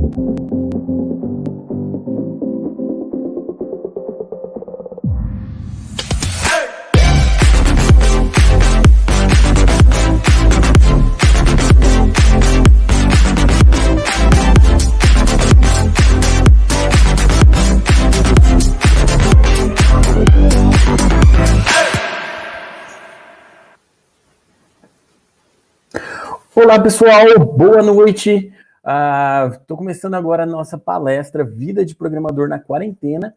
Olá pessoal, boa noite. Estou começando agora a nossa palestra Vida de Programador na Quarentena.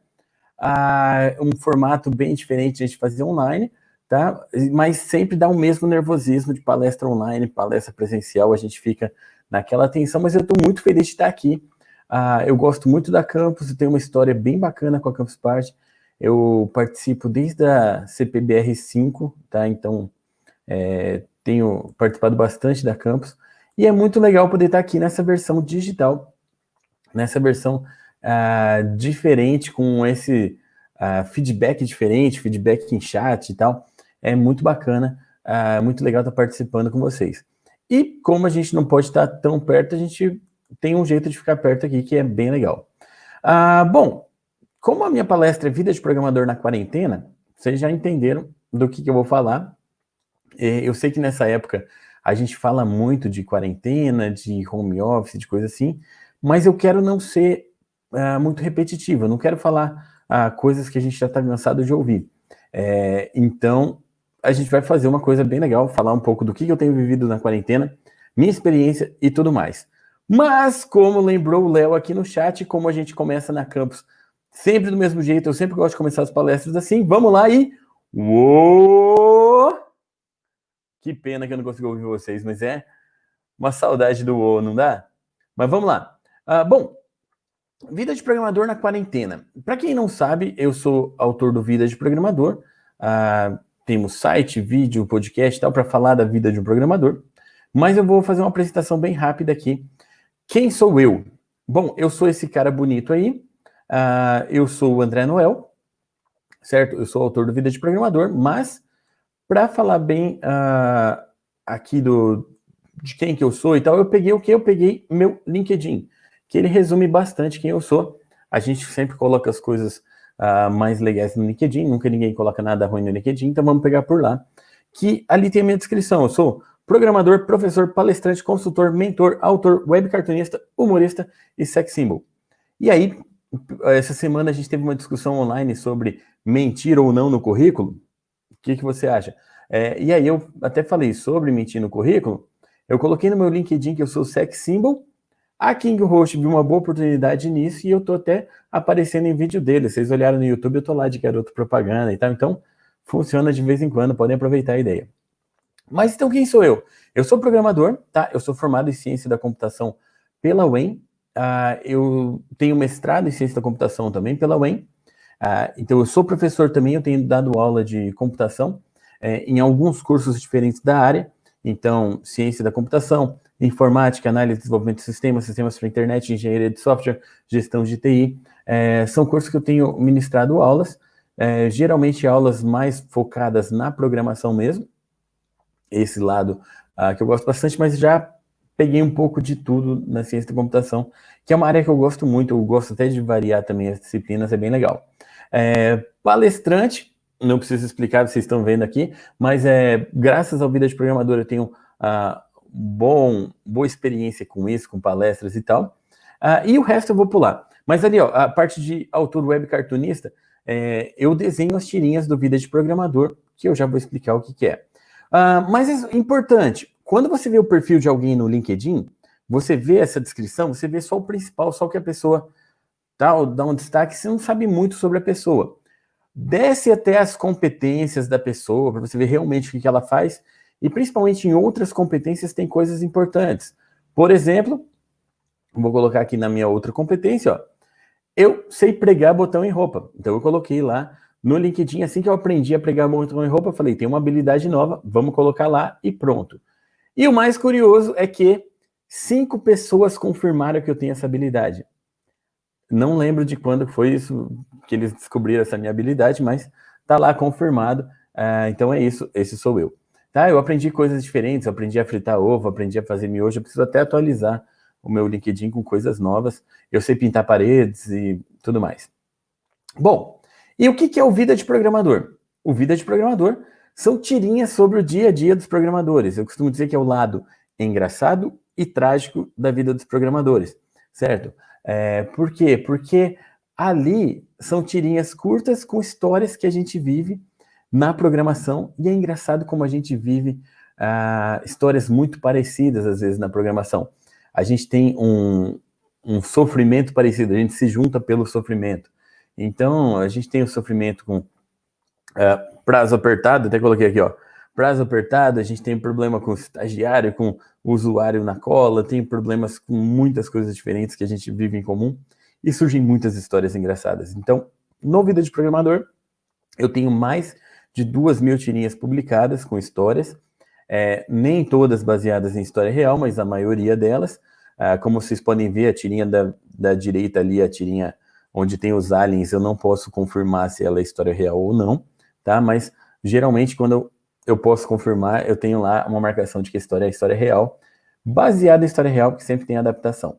Um formato bem diferente de a gente fazer online, tá? Mas sempre dá o mesmo nervosismo de palestra online, palestra presencial, a gente fica naquela tensão, mas eu estou muito feliz de estar aqui. Eu gosto muito da Campus, eu tenho uma história bem bacana com a Campus Party. Eu participo desde a CPBR 5, tá? Então, tenho participado bastante da Campus, e é muito legal poder estar aqui nessa versão digital, nessa versão diferente, com esse feedback diferente, feedback em chat e tal. É muito bacana, muito legal estar participando com vocês. E como a gente não pode estar tão perto, a gente tem um jeito de ficar perto aqui, que é bem legal. Bom, como a minha palestra é Vida de Programador na Quarentena, vocês já entenderam do que eu vou falar. Eu sei que nessa época a gente fala muito de quarentena, de home office, de coisa assim, mas eu quero não ser muito repetitivo, eu não quero falar coisas que a gente já está cansado de ouvir. Então, a gente vai fazer uma coisa bem legal, falar um pouco do que eu tenho vivido na quarentena, minha experiência e tudo mais. Mas, como lembrou o Léo aqui no chat, como a gente começa na Campus sempre do mesmo jeito, eu sempre gosto de começar as palestras assim, vamos lá e... Uou! Que pena que eu não consigo ouvir vocês, mas é uma saudade do O, não dá? Mas vamos lá. Bom, Vida de Programador na Quarentena. Para quem não sabe, eu sou autor do Vida de Programador. Temos site, vídeo, podcast e tal para falar da vida de um programador. Mas eu vou fazer uma apresentação bem rápida aqui. Quem sou eu? Bom, eu sou esse cara bonito aí. Eu sou o André Noel, certo? Eu sou autor do Vida de Programador, mas... Para falar bem aqui de quem que eu sou e tal, eu peguei o quê? Eu peguei meu LinkedIn, que ele resume bastante quem eu sou. A gente sempre coloca as coisas mais legais no LinkedIn, nunca ninguém coloca nada ruim no LinkedIn, então vamos pegar por lá. Que ali tem a minha descrição, eu sou programador, professor, palestrante, consultor, mentor, autor, web cartunista, humorista e sex symbol. E aí, essa semana a gente teve uma discussão online sobre mentir ou não no currículo. O que você acha? E aí eu até falei sobre mentir no currículo, eu coloquei no meu LinkedIn que eu sou sex symbol, a King Host viu uma boa oportunidade nisso e eu tô até aparecendo em vídeo dele. Vocês olharam no YouTube, eu tô lá de garoto propaganda e tal, então funciona de vez em quando, podem aproveitar a ideia. Mas então quem sou eu? Eu sou programador, tá? Eu sou formado em ciência da computação pela UEM, eu tenho mestrado em ciência da computação também pela UEM. Então eu sou professor também, eu tenho dado aula de computação em alguns cursos diferentes da área, então ciência da computação, informática, análise e desenvolvimento de sistemas, sistemas para internet, engenharia de software, gestão de TI, são cursos que eu tenho ministrado aulas, geralmente aulas mais focadas na programação mesmo, esse lado que eu gosto bastante, mas já peguei um pouco de tudo na ciência da computação, que é uma área que eu gosto muito, eu gosto até de variar também as disciplinas, é bem legal. Palestrante, não preciso explicar, vocês estão vendo aqui, mas graças ao Vida de Programador eu tenho boa experiência com isso, com palestras e tal, e o resto eu vou pular. Mas ali, ó, a parte de autor web cartunista, eu desenho as tirinhas do Vida de Programador, que eu já vou explicar o que é. Mas é importante, quando você vê o perfil de alguém no LinkedIn, você vê essa descrição, você vê só o principal, só o que a pessoa dá um destaque, você não sabe muito sobre a pessoa. Desce até as competências da pessoa, para você ver realmente o que ela faz, e principalmente em outras competências tem coisas importantes. Por exemplo, vou colocar aqui na minha outra competência, ó, eu sei pregar botão em roupa. Então eu coloquei lá no LinkedIn, assim que eu aprendi a pregar botão em roupa, eu falei, tem uma habilidade nova, vamos colocar lá e pronto. E o mais curioso é que 5 pessoas confirmaram que eu tenho essa habilidade. Não lembro de quando foi isso que eles descobriram essa minha habilidade, mas tá lá confirmado. Então é isso, esse sou eu. Tá? Eu aprendi coisas diferentes, eu aprendi a fritar ovo, aprendi a fazer miojo, eu preciso até atualizar o meu LinkedIn com coisas novas. Eu sei pintar paredes e tudo mais. Bom, e o que é o Vida de Programador? O Vida de Programador são tirinhas sobre o dia a dia dos programadores. Eu costumo dizer que é o lado engraçado e trágico da vida dos programadores, certo? Por quê? Porque ali são tirinhas curtas com histórias que a gente vive na programação, e é engraçado como a gente vive histórias muito parecidas, às vezes, na programação. A gente tem um sofrimento parecido, a gente se junta pelo sofrimento. Então, a gente tem o sofrimento com prazo apertado, até coloquei aqui, ó, prazo apertado, a gente tem problema com o estagiário, com o usuário na cola, tem problemas com muitas coisas diferentes que a gente vive em comum, e surgem muitas histórias engraçadas. Então, no Vida de Programador, eu tenho mais de 2.000 tirinhas publicadas com histórias, nem todas baseadas em história real, mas a maioria delas. Como vocês podem ver, a tirinha da direita ali, a tirinha onde tem os aliens, eu não posso confirmar se ela é história real ou não, tá? Mas, geralmente, quando eu posso confirmar, eu tenho lá uma marcação de que a história é história real, baseada em história real, porque sempre tem adaptação.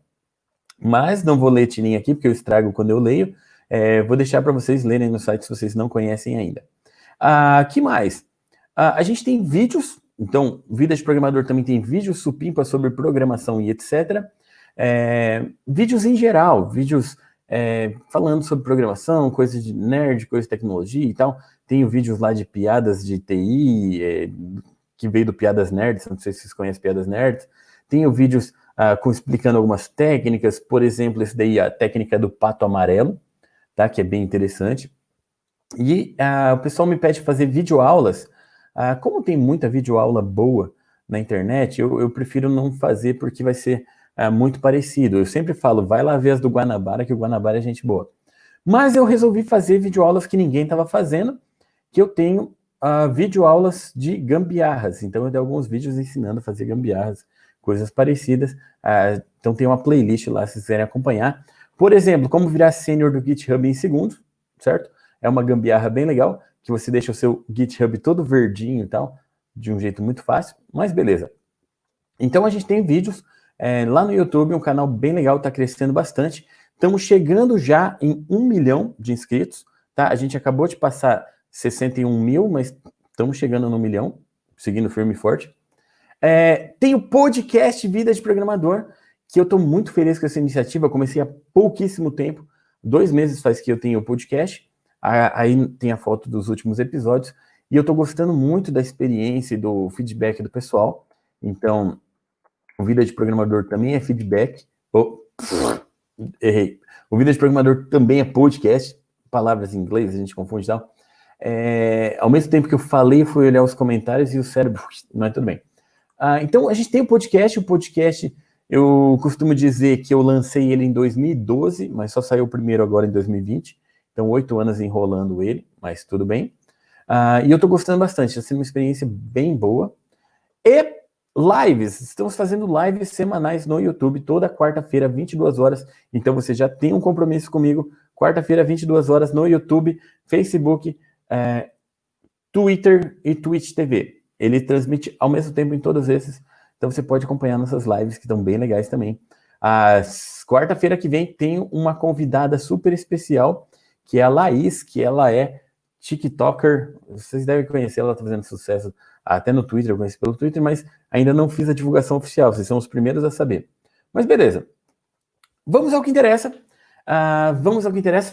Mas não vou ler tirinha aqui, porque eu estrago quando eu leio. Vou deixar para vocês lerem no site se vocês não conhecem ainda. Que mais? A gente tem vídeos, então, Vida de Programador também tem vídeos supimpa sobre programação e etc. Vídeos em geral, vídeos falando sobre programação, coisas de nerd, coisas de tecnologia e tal. Tenho vídeos lá de piadas de TI, que veio do Piadas Nerds, não sei se vocês conhecem Piadas Nerds. Tenho vídeos explicando algumas técnicas, por exemplo, esse daí, a técnica do pato amarelo, tá? Que é bem interessante. E o pessoal me pede fazer videoaulas. Como tem muita videoaula boa na internet, eu prefiro não fazer porque vai ser muito parecido. Eu sempre falo, vai lá ver as do Guanabara, que o Guanabara é gente boa. Mas eu resolvi fazer videoaulas que ninguém estava fazendo, que eu tenho videoaulas de gambiarras. Então eu dei alguns vídeos ensinando a fazer gambiarras, coisas parecidas. Então tem uma playlist lá, se vocês quiserem acompanhar. Por exemplo, como virar sênior do GitHub em segundos, certo? É uma gambiarra bem legal, que você deixa o seu GitHub todo verdinho e tal, de um jeito muito fácil, mas beleza. Então a gente tem vídeos lá no YouTube, um canal bem legal, está crescendo bastante. Estamos chegando já em 1 milhão de inscritos, tá? A gente acabou de passar 61 mil, mas estamos chegando no 1 milhão, seguindo firme e forte. Tem o podcast Vida de Programador, que eu estou muito feliz com essa iniciativa. Eu comecei há pouquíssimo tempo, 2 meses faz que eu tenho o podcast. Aí tem a foto dos últimos episódios, e eu estou gostando muito da experiência e do feedback do pessoal. Então, o Vida de Programador também é feedback. Errei. O Vida de Programador também é podcast. Palavras em inglês, a gente confunde e tal. Ao mesmo tempo que eu falei, fui olhar os comentários e o cérebro... Mas tudo bem. Então, a gente tem o podcast. O podcast, eu costumo dizer que eu lancei ele em 2012, mas só saiu o primeiro agora em 2020. Então, 8 anos enrolando ele, mas tudo bem. E eu tô gostando bastante, está sendo uma experiência bem boa. E lives, estamos fazendo lives semanais no YouTube, toda quarta-feira, 22 horas. Então, você já tem um compromisso comigo. Quarta-feira, 22 horas no YouTube, Facebook, Twitter e Twitch TV. Ele transmite ao mesmo tempo em todos esses. Então, você pode acompanhar nossas lives, que estão bem legais também. Quarta-feira que vem, tem uma convidada super especial, que é a Laís, que ela é TikToker, vocês devem conhecer, ela está fazendo sucesso até no Twitter, eu conheci pelo Twitter, mas ainda não fiz a divulgação oficial, vocês são os primeiros a saber. Mas beleza, vamos ao que interessa.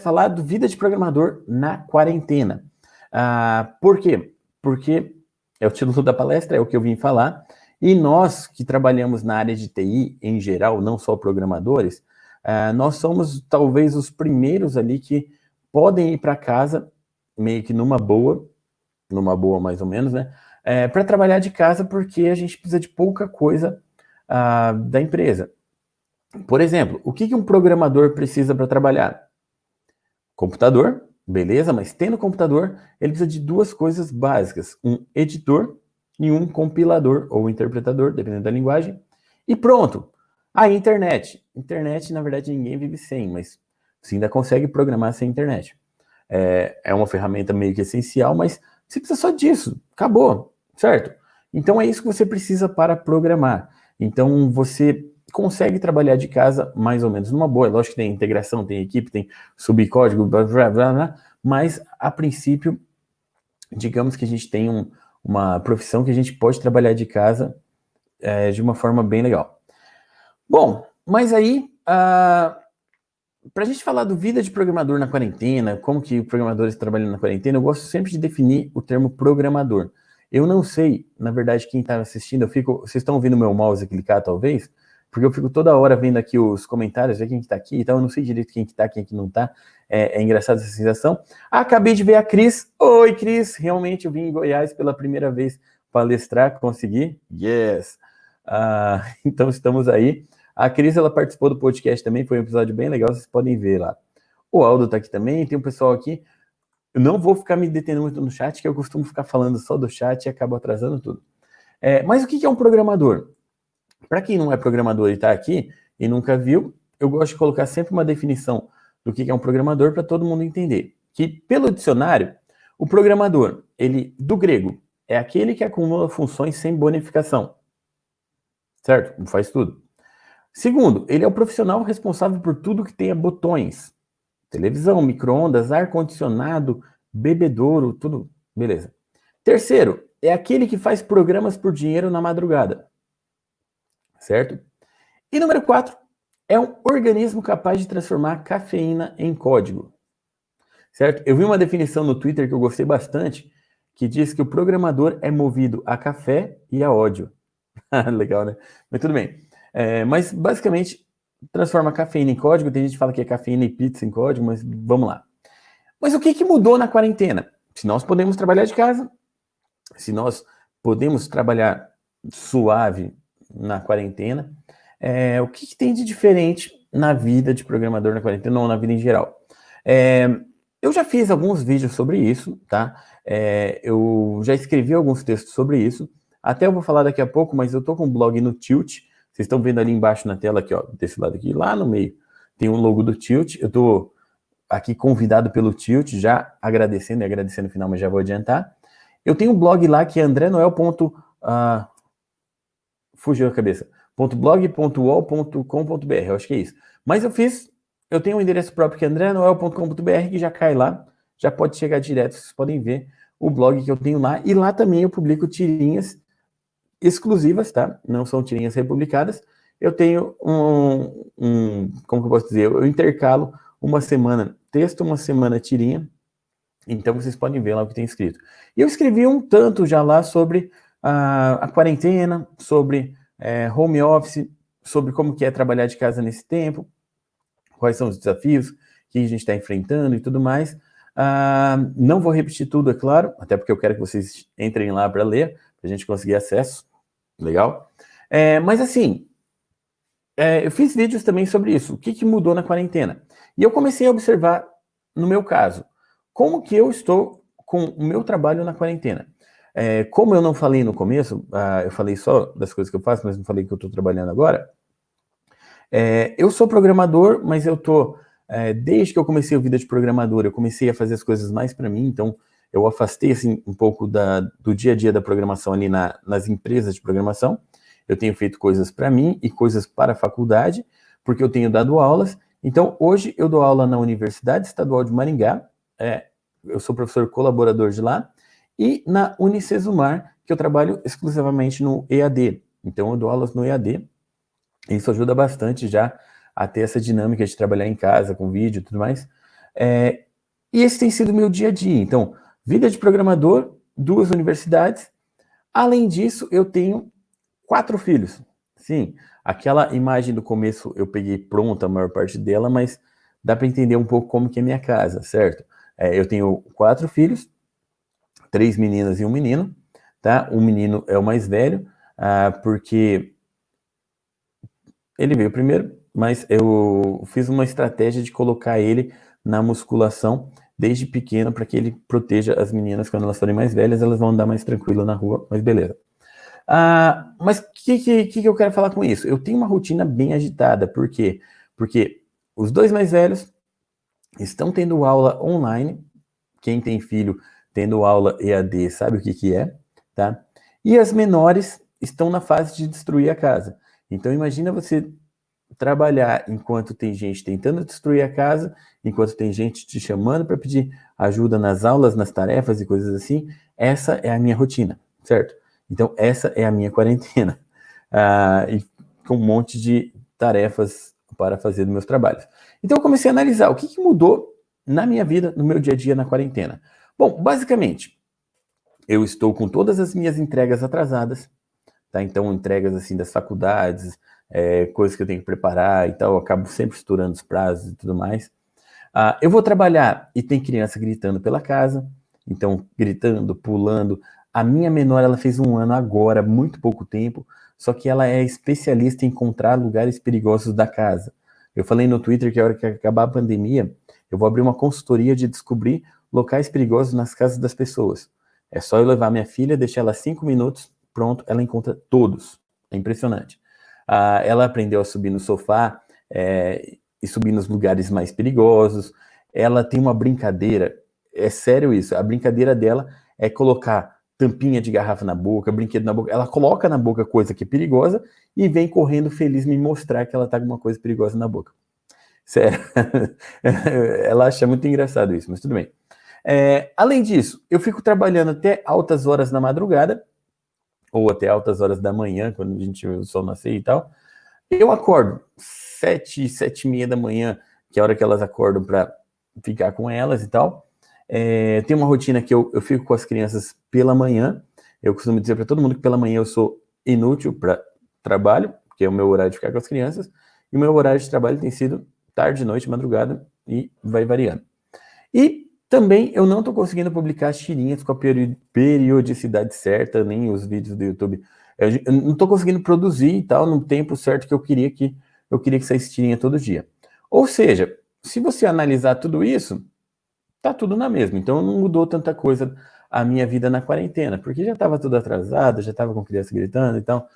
Falar do Vida de Programador na quarentena. Por quê? Porque é o título da palestra, é o que eu vim falar, e nós que trabalhamos na área de TI em geral, não só programadores, nós somos talvez os primeiros ali que podem ir para casa, meio que numa boa mais ou menos, né? Para trabalhar de casa, porque a gente precisa de pouca coisa da empresa. Por exemplo, o que um programador precisa para trabalhar? Computador, beleza, mas tendo computador, ele precisa de 2 coisas básicas: um editor e um compilador ou interpretador, dependendo da linguagem, e pronto. A internet. Internet, na verdade, ninguém vive sem, mas você ainda consegue programar sem internet. É uma ferramenta meio que essencial, mas você precisa só disso, acabou, certo? Então é isso que você precisa para programar. Então você consegue trabalhar de casa mais ou menos numa boa. Lógico que tem integração, tem equipe, tem subcódigo, blá, blá, blá, blá, mas a princípio, digamos que a gente tem uma profissão que a gente pode trabalhar de casa de uma forma bem legal. Bom, mas aí, para a gente falar do vida de programador na quarentena, como que programadores trabalham na quarentena, eu gosto sempre de definir o termo programador. Eu não sei, na verdade, quem está assistindo, vocês estão ouvindo meu mouse clicar, talvez, porque eu fico toda hora vendo aqui os comentários, ver quem que tá aqui, então eu não sei direito quem que tá, quem que não tá. É engraçado essa sensação. Acabei de ver a Cris. Oi, Cris! Realmente eu vim em Goiás pela primeira vez palestrar, consegui? Yes! Então estamos aí. A Cris, ela participou do podcast também, foi um episódio bem legal, vocês podem ver lá. O Aldo tá aqui também, tem um pessoal aqui. Eu não vou ficar me detendo muito no chat, que eu costumo ficar falando só do chat e acabo atrasando tudo. Mas o que é um programador? Para quem não é programador e está aqui e nunca viu, eu gosto de colocar sempre uma definição do que é um programador para todo mundo entender. Que, pelo dicionário, o programador, ele, do grego, é aquele que acumula funções sem bonificação. Certo? Não faz tudo. Segundo, ele é o profissional responsável por tudo que tenha botões. Televisão, micro-ondas, ar-condicionado, bebedouro, tudo. Beleza. Terceiro, é aquele que faz programas por dinheiro na madrugada. Certo? E número 4, é um organismo capaz de transformar cafeína em código. Certo? Eu vi uma definição no Twitter que eu gostei bastante, que diz que o programador é movido a café e a ódio. Legal, né? Mas tudo bem. Mas, basicamente, transforma cafeína em código. Tem gente que fala que é cafeína e pizza em código, mas vamos lá. Mas o que mudou na quarentena? Se nós podemos trabalhar de casa, se nós podemos trabalhar suave na quarentena, o que tem de diferente na vida de programador na quarentena, ou na vida em geral? Eu já fiz alguns vídeos sobre isso, tá? Eu já escrevi alguns textos sobre isso. Até eu vou falar daqui a pouco, mas eu tô com um blog no Tilt. Vocês estão vendo ali embaixo na tela, aqui, ó, desse lado aqui, lá no meio, tem um logo do Tilt. Eu tô aqui convidado pelo Tilt, já agradecendo, e agradecendo no final, mas já vou adiantar. Eu tenho um blog lá que é andrenoel. Fugiu a cabeça. .blog.uol.com.br, eu acho que é isso. Mas eu tenho um endereço próprio que é andrenoel.com.br, que já cai lá, já pode chegar direto, vocês podem ver o blog que eu tenho lá, e lá também eu publico tirinhas exclusivas, tá? Não são tirinhas republicadas. Eu tenho como que eu posso dizer? Eu intercalo uma semana texto, uma semana tirinha, então vocês podem ver lá o que tem escrito. E eu escrevi um tanto já lá sobre a quarentena, sobre home office, sobre como que é trabalhar de casa nesse tempo, quais são os desafios que a gente está enfrentando e tudo mais. Não vou repetir tudo, é claro, até porque eu quero que vocês entrem lá para ler, para a gente conseguir acesso. Legal? Mas assim, eu fiz vídeos também sobre isso, o que mudou na quarentena. E eu comecei a observar, no meu caso, como que eu estou com o meu trabalho na quarentena. Como eu não falei no começo, eu falei só das coisas que eu faço, mas não falei que eu estou trabalhando agora. Eu sou programador, mas eu estou, desde que eu comecei a vida de programador, eu comecei a fazer as coisas mais para mim, então eu afastei assim, um pouco do dia a dia da programação ali nas empresas de programação. Eu tenho feito coisas para mim e coisas para a faculdade, porque eu tenho dado aulas. Então, hoje eu dou aula na Universidade Estadual de Maringá, eu sou professor colaborador de lá, e na Unicesumar, que eu trabalho exclusivamente no EAD. Então, eu dou aulas no EAD, e isso ajuda bastante já a ter essa dinâmica de trabalhar em casa, com vídeo e tudo mais. E esse tem sido o meu dia a dia. Então, vida de programador, 2 universidades. Além disso, eu tenho 4 filhos. Sim, aquela imagem do começo eu peguei pronta a maior parte dela, mas dá para entender um pouco como que é minha casa, certo? Eu tenho 4 filhos, 3 meninas e um menino, tá? O menino é o mais velho, porque ele veio primeiro, mas eu fiz uma estratégia de colocar ele na musculação desde pequeno para que ele proteja as meninas quando elas forem mais velhas, elas vão andar mais tranquilo na rua, mas beleza. Mas o que eu quero falar com isso? Eu tenho uma rotina bem agitada, por quê? Porque os 2 mais velhos estão tendo aula online, quem tem filho tendo aula EAD sabe o que é, tá? E as menores estão na fase de destruir a casa. Então imagina você trabalhar enquanto tem gente tentando destruir a casa, enquanto tem gente te chamando para pedir ajuda nas aulas, nas tarefas e coisas assim. Essa é a minha rotina, certo? Então essa é a minha quarentena. E com um monte de tarefas para fazer dos meus trabalhos. Então eu comecei a analisar o que mudou na minha vida, no meu dia a dia na quarentena. Bom, basicamente, eu estou com todas as minhas entregas atrasadas, tá? Então, entregas assim das faculdades, coisas que eu tenho que preparar e tal, eu acabo sempre estourando os prazos e tudo mais. Eu vou trabalhar e tem criança gritando pela casa, então gritando, pulando. A minha menor, ela fez 1 ano agora, muito pouco tempo, só que ela é especialista em encontrar lugares perigosos da casa. Eu falei no Twitter que a hora que acabar a pandemia, eu vou abrir uma consultoria de descobrir locais perigosos nas casas das pessoas. É só eu levar minha filha, deixar ela 5 minutos, pronto, ela encontra todos. É impressionante. Ela aprendeu a subir no sofá e subir nos lugares mais perigosos. Ela tem uma brincadeira, é sério isso, a brincadeira dela é colocar tampinha de garrafa na boca, brinquedo na boca. Ela coloca na boca coisa que é perigosa e vem correndo feliz me mostrar que ela tá com uma coisa perigosa na boca. Sério. Ela acha muito engraçado isso, mas tudo bem. Além disso, eu fico trabalhando até altas horas da madrugada, ou até altas horas da manhã, quando a gente vê o sol nascer e tal. Eu acordo 7h30 da manhã, que é a hora que elas acordam para ficar com elas e tal. Tem uma rotina que eu fico com as crianças pela manhã. Eu costumo dizer para todo mundo que pela manhã eu sou inútil para trabalho, que é o meu horário de ficar com as crianças, e o meu horário de trabalho tem sido tarde, noite, madrugada, e vai variando. E também eu não estou conseguindo publicar as tirinhas com a periodicidade certa, nem os vídeos do YouTube. Eu não estou conseguindo produzir e tal no tempo certo que eu queria que saísse tirinha todo dia. Ou seja, se você analisar tudo isso, tá tudo na mesma. Então não mudou tanta coisa a minha vida na quarentena, porque já estava tudo atrasado, já estava com criança gritando e tal.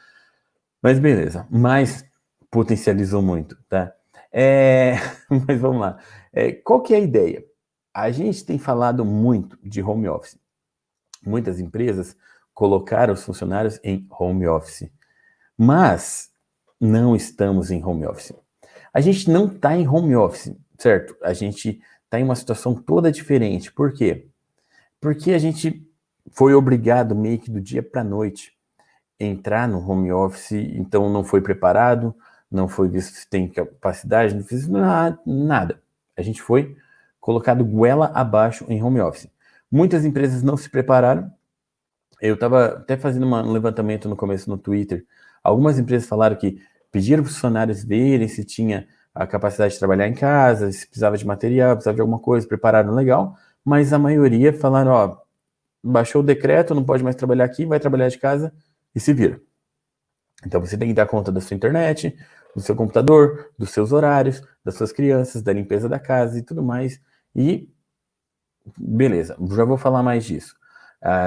Mas beleza, mas potencializou muito, tá? Mas vamos lá. Qual que é a ideia? A gente tem falado muito de home office. Muitas empresas colocaram os funcionários em home office, mas não estamos em home office. A gente não está em home office, certo? A gente está em uma situação toda diferente. Por quê? Porque a gente foi obrigado meio que do dia para a noite entrar no home office, então não foi preparado, não foi visto se tem capacidade, não fez nada. A gente foi colocado goela abaixo em home office. Muitas empresas não se prepararam. Eu estava até fazendo um levantamento no começo no Twitter. Algumas empresas falaram que pediram para os funcionários verem se tinha a capacidade de trabalhar em casa, se precisava de material, precisava de alguma coisa, prepararam legal, mas a maioria falaram, ó, baixou o decreto, não pode mais trabalhar aqui, vai trabalhar de casa e se vira. Então você tem que dar conta da sua internet, do seu computador, dos seus horários, das suas crianças, da limpeza da casa e tudo mais. E beleza, já vou falar mais disso.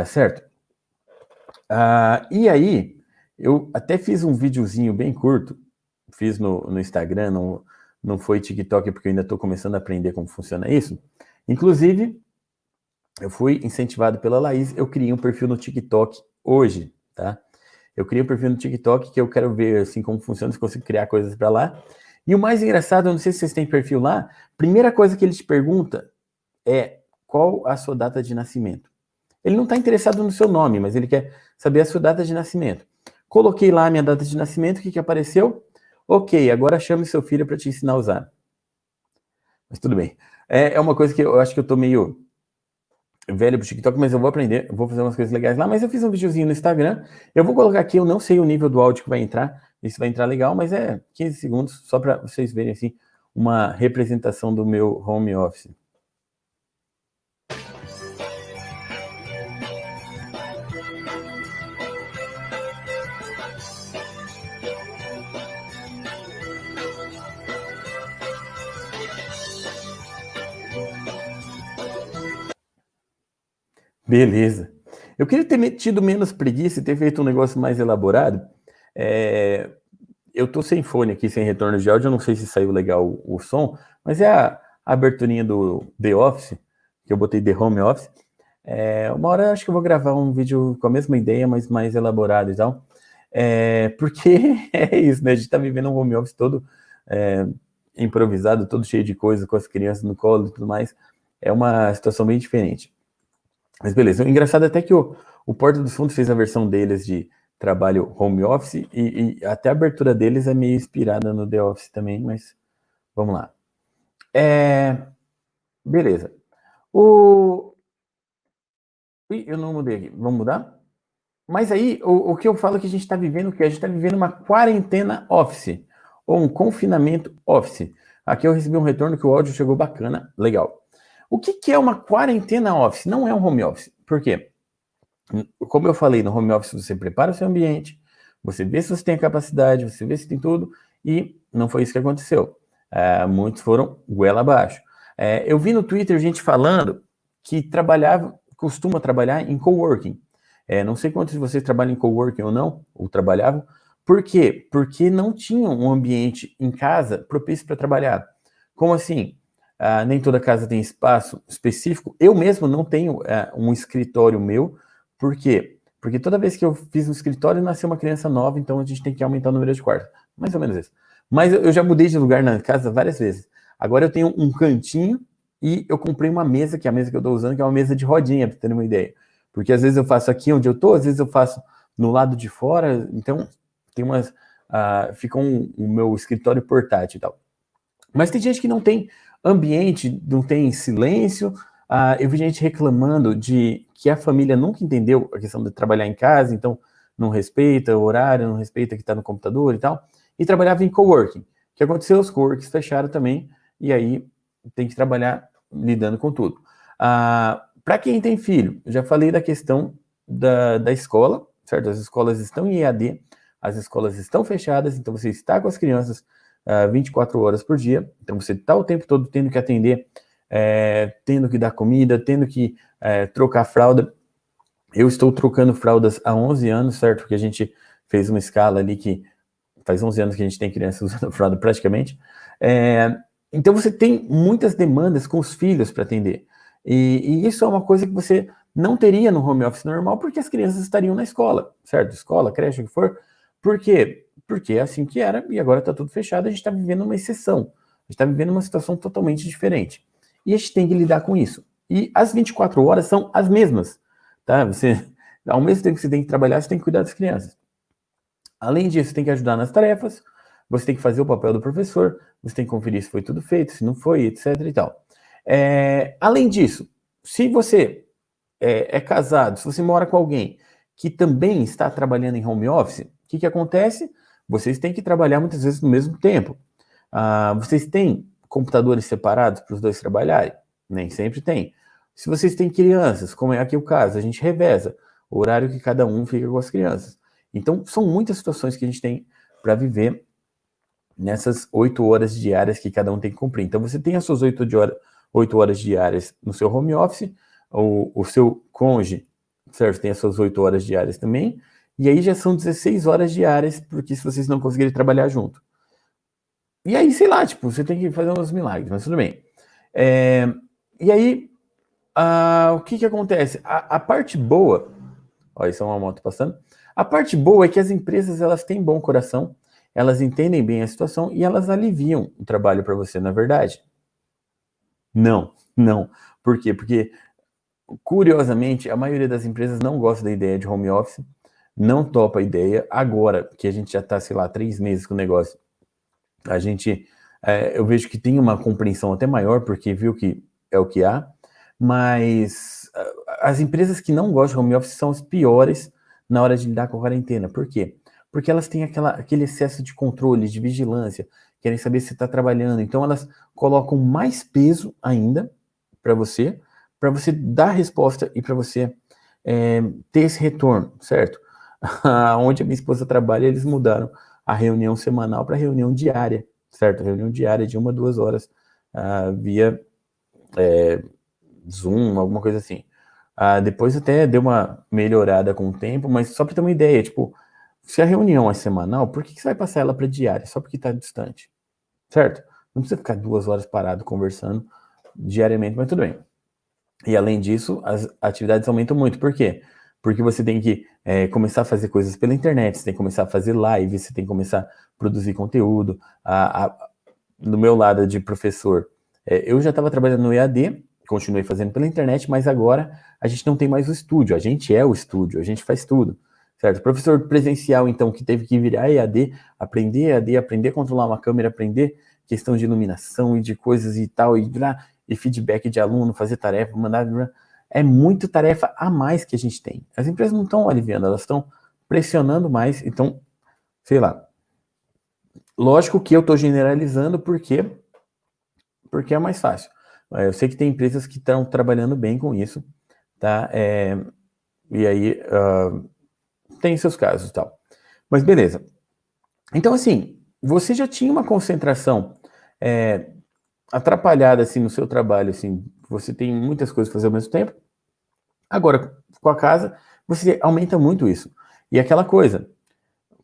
Certo? E aí, eu até fiz um videozinho bem curto, fiz no Instagram, não foi TikTok porque eu ainda estou começando a aprender como funciona isso. Inclusive, eu fui incentivado pela Laís, eu criei um perfil no TikTok hoje, tá? Eu criei um perfil no TikTok que eu quero ver assim como funciona, se consigo criar coisas para lá. E o mais engraçado, eu não sei se vocês têm perfil lá, primeira coisa que ele te pergunta é qual a sua data de nascimento. Ele não está interessado no seu nome, mas ele quer saber a sua data de nascimento. Coloquei lá a minha data de nascimento, o que apareceu? Ok, agora chame seu filho para te ensinar a usar. Mas tudo bem. É uma coisa que eu acho que eu tô meio velho pro TikTok, mas eu vou aprender, eu vou fazer umas coisas legais lá, mas eu fiz um videozinho no Instagram, eu vou colocar aqui, eu não sei o nível do áudio que vai entrar, isso vai entrar legal, mas é 15 segundos, só para vocês verem, assim, uma representação do meu home office. Beleza. Eu queria ter tido menos preguiça e ter feito um negócio mais elaborado. Eu tô sem fone aqui, sem retorno de áudio, eu não sei se saiu legal o som, mas é a aberturinha do The Office, que eu botei The Home Office. Uma hora eu acho que eu vou gravar um vídeo com a mesma ideia, mas mais elaborado e tal. Porque é isso, né? A gente tá vivendo um home office todo é, improvisado, todo cheio de coisa, com as crianças no colo e tudo mais. É uma situação bem diferente. Mas beleza. O engraçado é até que o Porta dos Fundos fez a versão deles de trabalho home office e até a abertura deles é meio inspirada no The Office também, mas vamos lá. Beleza. O... Ih, eu não mudei aqui. Vamos mudar? Mas aí, o que eu falo que a gente está vivendo, que a gente está vivendo uma quarentena office, ou um confinamento office. Aqui eu recebi um retorno que o áudio chegou bacana, legal. O que é uma quarentena office? Não é um home office. Por quê? Como eu falei, no home office você prepara o seu ambiente, você vê se você tem a capacidade, você vê se tem tudo, e não foi isso que aconteceu. Muitos foram goela abaixo. Eu vi no Twitter gente falando que costuma trabalhar em coworking. Não sei quantos de vocês trabalham em coworking ou não, ou trabalhavam. Por quê? Porque não tinham um ambiente em casa propício para trabalhar. Como assim? Nem toda casa tem espaço específico. Eu mesmo não tenho um escritório meu. Por quê? Porque toda vez que eu fiz um escritório, nasceu uma criança nova, então a gente tem que aumentar o número de quartos. Mais ou menos isso. Mas eu já mudei de lugar na casa várias vezes. Agora eu tenho um cantinho e eu comprei uma mesa, que é a mesa que eu estou usando, que é uma mesa de rodinha, para ter uma ideia. Porque às vezes eu faço aqui onde eu estou, às vezes eu faço no lado de fora, então tem umas. Fica o meu escritório portátil e tal. Mas tem gente que não tem ambiente, não tem silêncio. Eu vi gente reclamando de que a família nunca entendeu a questão de trabalhar em casa, então não respeita o horário, não respeita que está no computador e tal. E trabalhava em coworking. O que aconteceu? Os coworkings fecharam também, e aí tem que trabalhar lidando com tudo. Para quem tem filho, já falei da questão da escola, certo? As escolas estão em EAD, as escolas estão fechadas, então você está com as crianças 24 horas por dia. Então você está o tempo todo tendo que atender, tendo que dar comida, tendo que trocar fralda. Eu estou trocando fraldas há 11 anos, certo? Porque a gente fez uma escala ali que faz 11 anos que a gente tem crianças usando fralda praticamente. Então você tem muitas demandas com os filhos para atender. E isso é uma coisa que você não teria no home office normal, porque as crianças estariam na escola, certo? Escola, creche, o que for. Por quê? Porque é assim que era e agora está tudo fechado, a gente está vivendo uma exceção. A gente está vivendo uma situação totalmente diferente. E a gente tem que lidar com isso. E as 24 horas são as mesmas, tá? Ao mesmo tempo que você tem que trabalhar, você tem que cuidar das crianças. Além disso, você tem que ajudar nas tarefas, você tem que fazer o papel do professor, você tem que conferir se foi tudo feito, se não foi, etc e tal. Além disso, se você é casado, se você mora com alguém que também está trabalhando em home office, o que acontece? Vocês têm que trabalhar muitas vezes no mesmo tempo. Vocês têm computadores separados para os dois trabalharem? Nem sempre tem. Se vocês têm crianças, como é aqui o caso, a gente reveza o horário que cada um fica com as crianças. Então, são muitas situações que a gente tem para viver nessas 8 horas diárias que cada um tem que cumprir. Então, você tem as suas 8 horas diárias no seu home office, o seu cônjuge, certo? Tem as suas 8 horas diárias também, e aí já são 16 horas diárias, porque se vocês não conseguirem trabalhar junto. E aí, sei lá, tipo, você tem que fazer uns milagres, mas tudo bem. E aí, o que acontece? A parte boa, ó, isso é uma moto passando, a parte boa é que as empresas, elas têm bom coração, elas entendem bem a situação e elas aliviam o trabalho para você, na verdade. Não, não. Por quê? Porque, curiosamente, a maioria das empresas não gosta da ideia de home office, não topa a ideia. Agora que a gente já está, sei lá, 3 meses com o negócio, a gente, eu vejo que tem uma compreensão até maior, porque viu que é o que há, mas as empresas que não gostam de home office são as piores na hora de lidar com a quarentena. Por quê? Porque elas têm aquele excesso de controle, de vigilância, querem saber se você está trabalhando, então elas colocam mais peso ainda para você dar resposta e para você ter esse retorno, certo? Onde a minha esposa trabalha, eles mudaram a reunião semanal para reunião diária, certo? Reunião diária de 1 a 2 horas via Zoom, alguma coisa assim. Depois até deu uma melhorada com o tempo, mas só para ter uma ideia, tipo, se a reunião é semanal, por que você vai passar ela para diária? Só porque está distante, certo? Não precisa ficar 2 horas parado conversando diariamente, mas tudo bem. E além disso, as atividades aumentam muito. Por quê? porque você tem que começar a fazer coisas pela internet, você tem que começar a fazer live, você tem que começar a produzir conteúdo. No meu lado de professor, eu já estava trabalhando no EAD, continuei fazendo pela internet, mas agora a gente não tem mais o estúdio, a gente é o estúdio, a gente faz tudo, certo? Professor presencial, então, que teve que virar EAD, aprender a controlar uma câmera, aprender questão de iluminação e de coisas e tal, e feedback de aluno, fazer tarefa, mandar... É muita tarefa a mais que a gente tem. As empresas não estão aliviando, elas estão pressionando mais, então, sei lá. Lógico que eu estou generalizando porque é mais fácil. Eu sei que tem empresas que estão trabalhando bem com isso, tá? E aí tem seus casos e tal. Mas beleza. Então, assim, você já tinha uma concentração atrapalhada assim no seu trabalho, assim, você tem muitas coisas para fazer ao mesmo tempo. Agora, com a casa, você aumenta muito isso. E aquela coisa,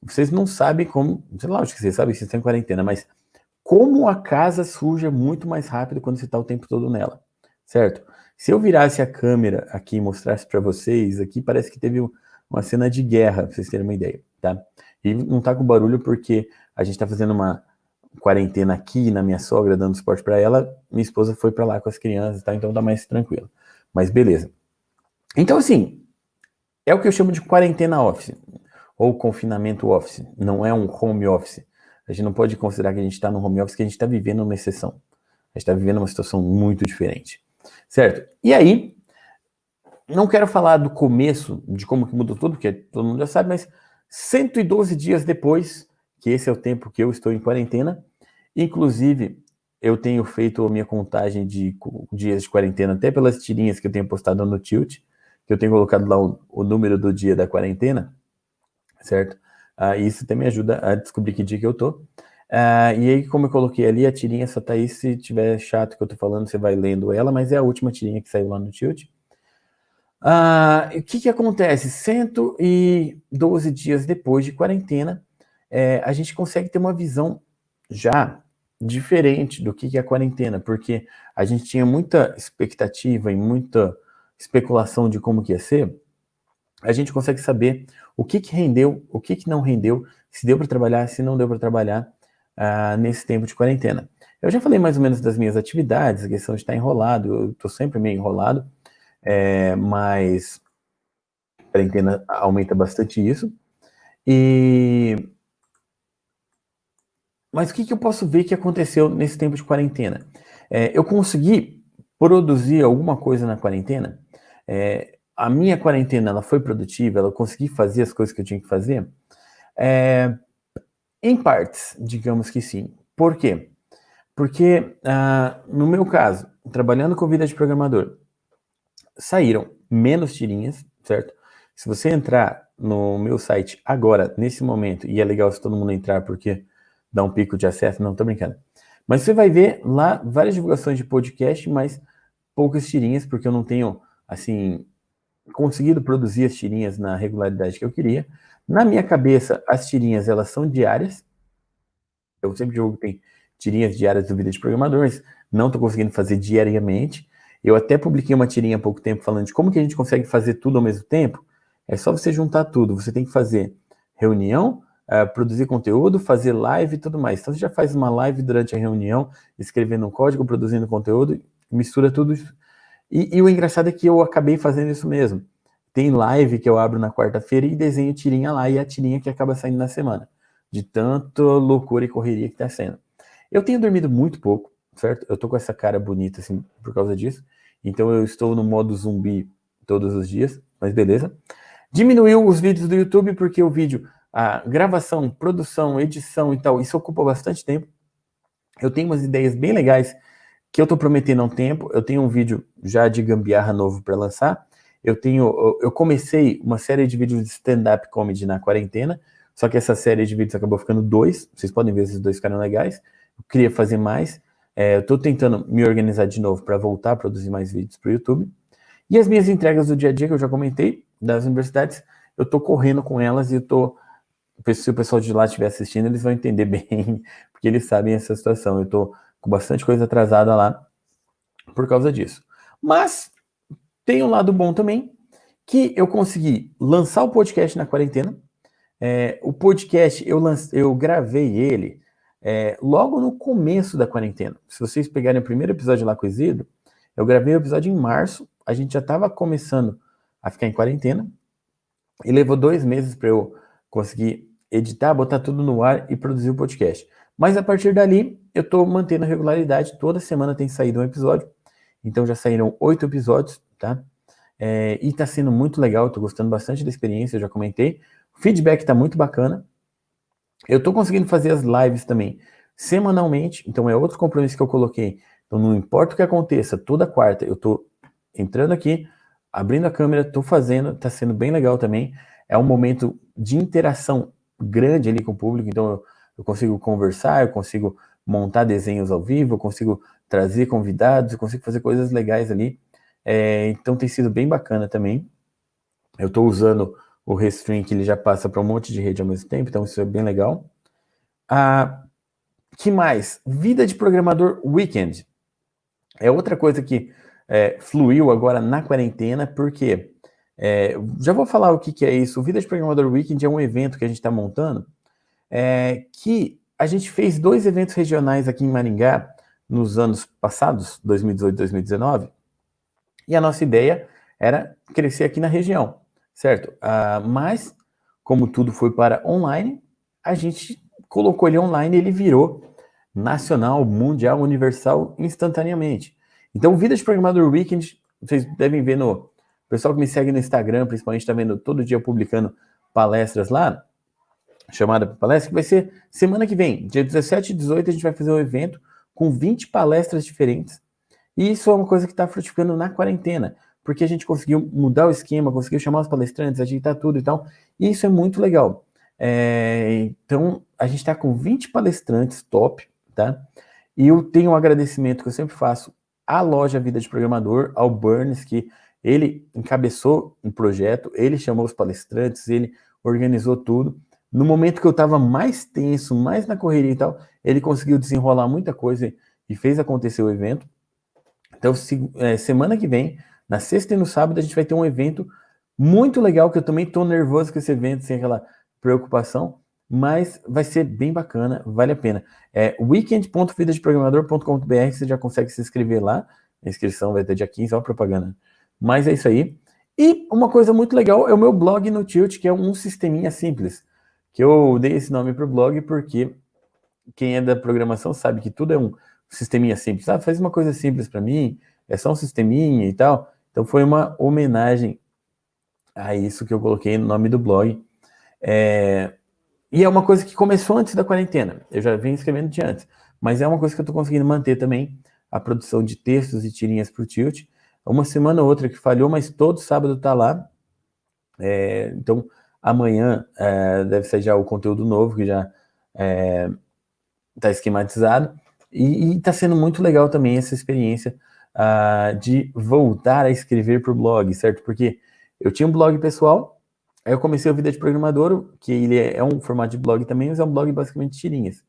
vocês não sabem como, sei lá, acho que vocês sabem que vocês estão em quarentena, mas como a casa suja muito mais rápido quando você está o tempo todo nela, certo? Se eu virasse a câmera aqui e mostrasse para vocês, aqui parece que teve uma cena de guerra, para vocês terem uma ideia, tá? E não tá com barulho porque a gente tá fazendo uma quarentena aqui na minha sogra, dando suporte para ela, minha esposa foi para lá com as crianças, tá? Então tá mais tranquilo. Mas beleza. Então, assim, é o que eu chamo de quarentena office, ou confinamento office, não é um home office. A gente não pode considerar que a gente está no home office, que a gente está vivendo uma exceção. A gente está vivendo uma situação muito diferente, certo? E aí, não quero falar do começo, de como que mudou tudo, porque todo mundo já sabe, mas 112 dias depois, que esse é o tempo que eu estou em quarentena, inclusive, eu tenho feito a minha contagem de dias de quarentena, até pelas tirinhas que eu tenho postado no Tilt, que eu tenho colocado lá o número do dia da quarentena, certo? Isso também ajuda a descobrir que dia que eu tô. E aí, como eu coloquei ali, a tirinha só tá aí, se tiver chato que eu tô falando, você vai lendo ela, mas é a última tirinha que saiu lá no Tilt. O que acontece? 112 dias depois de quarentena, a gente consegue ter uma visão já diferente do que é a quarentena, porque a gente tinha muita expectativa e muita especulação de como que ia ser. A gente consegue saber o que rendeu, o que não rendeu, se deu para trabalhar, se não deu para trabalhar nesse tempo de quarentena. Eu já falei mais ou menos das minhas atividades, a questão de estar enrolado, eu estou sempre meio enrolado, mas a quarentena aumenta bastante isso. Mas o que eu posso ver que aconteceu nesse tempo de quarentena? Eu consegui produzir alguma coisa na quarentena. A minha quarentena ela foi produtiva, eu consegui fazer as coisas que eu tinha que fazer. Em partes, digamos que sim. Por quê? Porque, no meu caso, trabalhando com vida de programador, saíram menos tirinhas, certo? Se você entrar no meu site agora, nesse momento, e é legal se todo mundo entrar porque dá um pico de acesso, não, tô brincando. Mas você vai ver lá várias divulgações de podcast, mas poucas tirinhas, porque eu não tenho, assim, conseguido produzir as tirinhas na regularidade que eu queria. Na minha cabeça, as tirinhas, elas são diárias. Eu sempre jogo que tem tirinhas diárias do Vida de Programador, mas não estou conseguindo fazer diariamente. Eu até publiquei uma tirinha há pouco tempo falando de como que a gente consegue fazer tudo ao mesmo tempo. É só você juntar tudo. Você tem que fazer reunião, produzir conteúdo, fazer live e tudo mais. Então você já faz uma live durante a reunião, escrevendo um código, produzindo conteúdo, mistura tudo. E o engraçado é que eu acabei fazendo isso mesmo. Tem live que eu abro na quarta-feira e desenho tirinha lá, e a tirinha que acaba saindo na semana. De tanta loucura e correria que tá sendo. Eu tenho dormido muito pouco, certo? Eu tô com essa cara bonita, assim, por causa disso. Então eu estou no modo zumbi todos os dias, mas beleza. Diminuiu os vídeos do YouTube porque o vídeo, a gravação, produção, edição e tal, isso ocupa bastante tempo. Eu tenho umas ideias bem legais que eu tô prometendo há um tempo. Eu tenho um vídeo já de gambiarra novo para lançar. Eu comecei uma série de vídeos de stand-up comedy na quarentena, só que essa série de vídeos acabou ficando 2. Vocês podem ver, esses 2 ficaram legais. Eu queria fazer mais. Eu tô tentando me organizar de novo para voltar a produzir mais vídeos para o YouTube. E as minhas entregas do dia a dia, que eu já comentei, das universidades, eu tô correndo com elas e eu tô... Se o pessoal de lá estiver assistindo, eles vão entender bem, porque eles sabem essa situação. Eu tô com bastante coisa atrasada lá por causa disso. Mas tem um lado bom também, que eu consegui lançar o podcast na quarentena. O podcast, eu gravei ele logo no começo da quarentena. Se vocês pegarem o primeiro episódio lá com o Isidro, eu gravei o episódio em março, a gente já estava começando a ficar em quarentena, e levou 2 meses para eu conseguir editar, botar tudo no ar e produzir o podcast. Mas a partir dali, eu estou mantendo a regularidade, toda semana tem saído um episódio, então já saíram 8 episódios, tá? E está sendo muito legal, estou gostando bastante da experiência, eu já comentei. O feedback está muito bacana. Eu estou conseguindo fazer as lives também semanalmente, então é outro compromisso que eu coloquei. Então não importa o que aconteça, toda quarta eu estou entrando aqui, abrindo a câmera, estou fazendo, está sendo bem legal também. É um momento de interação grande ali com o público, então eu consigo conversar, eu consigo montar desenhos ao vivo, eu consigo trazer convidados, eu consigo fazer coisas legais ali. Então tem sido bem bacana também. Eu estou usando o Restream, que ele já passa para um monte de rede ao mesmo tempo, então isso é bem legal. Que mais? Vida de programador weekend. É outra coisa que fluiu agora na quarentena, porque já vou falar o que é isso. O Vida de Programador Weekend é um evento que a gente está montando, que a gente fez 2 eventos regionais aqui em Maringá nos anos passados, 2018 e 2019, e a nossa ideia era crescer aqui na região, certo? Mas, como tudo foi para online, a gente colocou ele online e ele virou nacional, mundial, universal, instantaneamente. Então, o Vida de Programador Weekend, vocês devem ver no... O pessoal que me segue no Instagram, principalmente, está vendo todo dia publicando palestras lá, chamada para palestra, que vai ser semana que vem, dia 17 e 18, a gente vai fazer um evento com 20 palestras diferentes. E isso é uma coisa que está frutificando na quarentena, porque a gente conseguiu mudar o esquema, conseguiu chamar os palestrantes, ajeitar tudo e tal, e isso é muito legal. Então, a gente está com 20 palestrantes top, tá? E eu tenho um agradecimento que eu sempre faço à loja Vida de Programador, ao Burns, que ele encabeçou um projeto, ele chamou os palestrantes, ele organizou tudo. No momento que eu estava mais tenso, mais na correria e tal, ele conseguiu desenrolar muita coisa e fez acontecer o evento. Então, semana que vem, na sexta e no sábado, a gente vai ter um evento muito legal, que eu também estou nervoso com esse evento, sem aquela preocupação, mas vai ser bem bacana, vale a pena. weekend.vidadeprogramador.com.br, você já consegue se inscrever lá, a inscrição vai até dia 15, ó, a propaganda. Mas é isso aí. E uma coisa muito legal é o meu blog no Tilt, que é um sisteminha simples, que eu dei esse nome para o blog porque quem é da programação sabe que tudo é um sisteminha simples. Faz uma coisa simples para mim, é só um sisteminha e tal. Então foi uma homenagem a isso que eu coloquei no nome do blog. E é uma coisa que começou antes da quarentena. Eu já venho escrevendo de antes. Mas é uma coisa que eu estou conseguindo manter também, a produção de textos e tirinhas para o Tilt. Uma semana ou outra que falhou, mas todo sábado está lá. Então amanhã deve ser já o conteúdo novo, que já está esquematizado, e está sendo muito legal também essa experiência de voltar a escrever para o blog, certo? Porque eu tinha um blog pessoal, aí eu comecei a Vida de Programador, que ele é um formato de blog também, mas é um blog basicamente de tirinhas.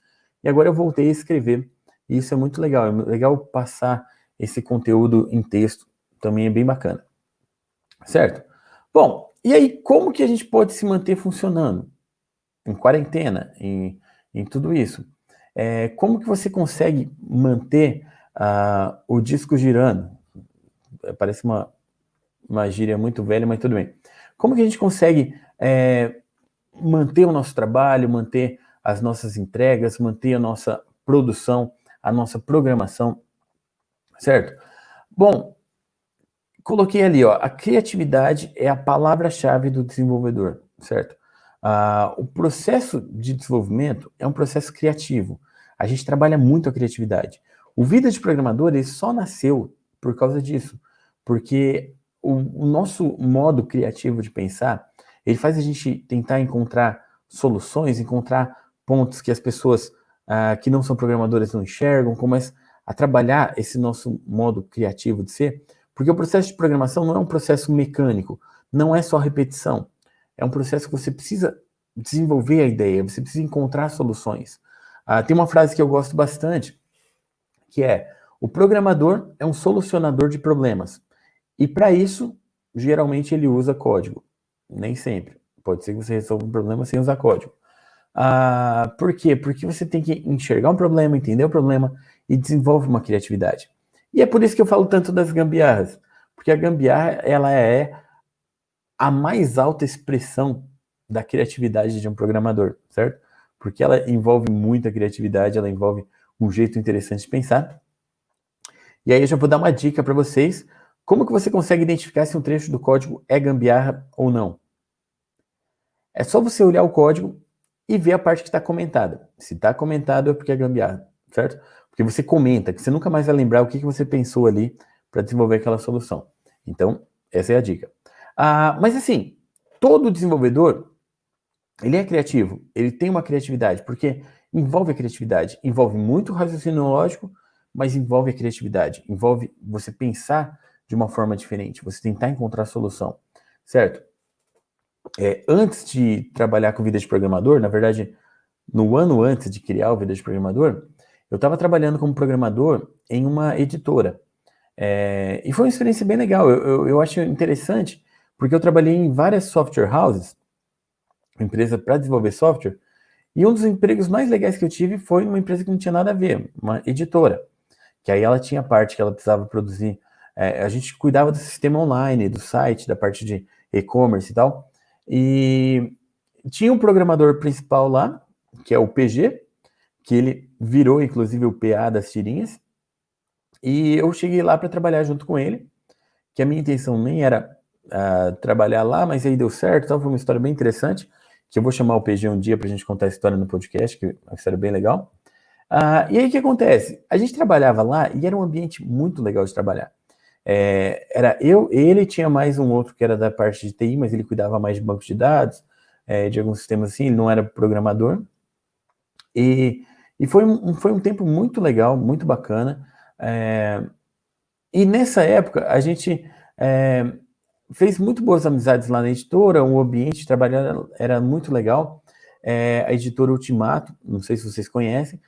E agora eu voltei a escrever, e isso é muito legal. É legal passar esse conteúdo em texto, também é bem bacana. Certo? Bom, e aí como que a gente pode se manter funcionando? Em quarentena, em tudo isso. Como que você consegue manter o disco girando? Parece uma gíria muito velha, mas tudo bem. Como que a gente consegue manter o nosso trabalho, manter as nossas entregas, manter a nossa produção, a nossa programação, certo? Bom, coloquei ali, ó, a criatividade é a palavra-chave do desenvolvedor, certo? O processo de desenvolvimento é um processo criativo. A gente trabalha muito a criatividade. O Vida de Programador ele só nasceu por causa disso, porque o nosso modo criativo de pensar, ele faz a gente tentar encontrar soluções, encontrar pontos que as pessoas que não são programadoras não enxergam, começa a trabalhar esse nosso modo criativo de ser, porque o processo de programação não é um processo mecânico, não é só repetição. É um processo que você precisa desenvolver a ideia, você precisa encontrar soluções. Tem uma frase que eu gosto bastante, que é: o programador é um solucionador de problemas. E para isso, geralmente ele usa código. Nem sempre. Pode ser que você resolva um problema sem usar código. Por quê? Porque você tem que enxergar um problema, entender o problema e desenvolve uma criatividade. E é por isso que eu falo tanto das gambiarras. Porque a gambiarra, ela é a mais alta expressão da criatividade de um programador, certo? Porque ela envolve muita criatividade, ela envolve um jeito interessante de pensar. E aí eu já vou dar uma dica para vocês, como que você consegue identificar se um trecho do código é gambiarra ou não. É só você olhar o código e ver a parte que está comentada. Se está comentado é porque é gambiarra, certo? Porque você comenta, que você nunca mais vai lembrar o que você pensou ali para desenvolver aquela solução. Então, essa é a dica. Mas assim, todo desenvolvedor, ele é criativo, ele tem uma criatividade, porque envolve a criatividade, envolve muito raciocínio lógico, mas envolve a criatividade, envolve você pensar de uma forma diferente, você tentar encontrar solução, certo? Antes de trabalhar com vida de programador, na verdade, no ano antes de criar o Vida de Programador, eu estava trabalhando como programador em uma editora. E foi uma experiência bem legal. Eu acho interessante, porque eu trabalhei em várias software houses, empresa para desenvolver software, e um dos empregos mais legais que eu tive foi numa empresa que não tinha nada a ver, uma editora, que aí ela tinha parte que ela precisava produzir. A gente cuidava do sistema online, do site, da parte de e-commerce e tal. E tinha um programador principal lá, que é o PG, que ele virou inclusive o PA das tirinhas. E eu cheguei lá para trabalhar junto com ele, que a minha intenção nem era trabalhar lá, mas aí deu certo, então foi uma história bem interessante, que eu vou chamar o PG um dia para a gente contar a história no podcast, que é uma história bem legal. E aí o que acontece? A gente trabalhava lá e era um ambiente muito legal de trabalhar. Era eu, ele, tinha mais um outro que era da parte de TI, mas ele cuidava mais de banco de dados, de alguns sistemas assim, ele não era programador. E foi um tempo muito legal, muito bacana. E nessa época a gente fez muito boas amizades lá na editora, o ambiente de trabalho era muito legal. A editora Ultimato, não sei se vocês conhecem,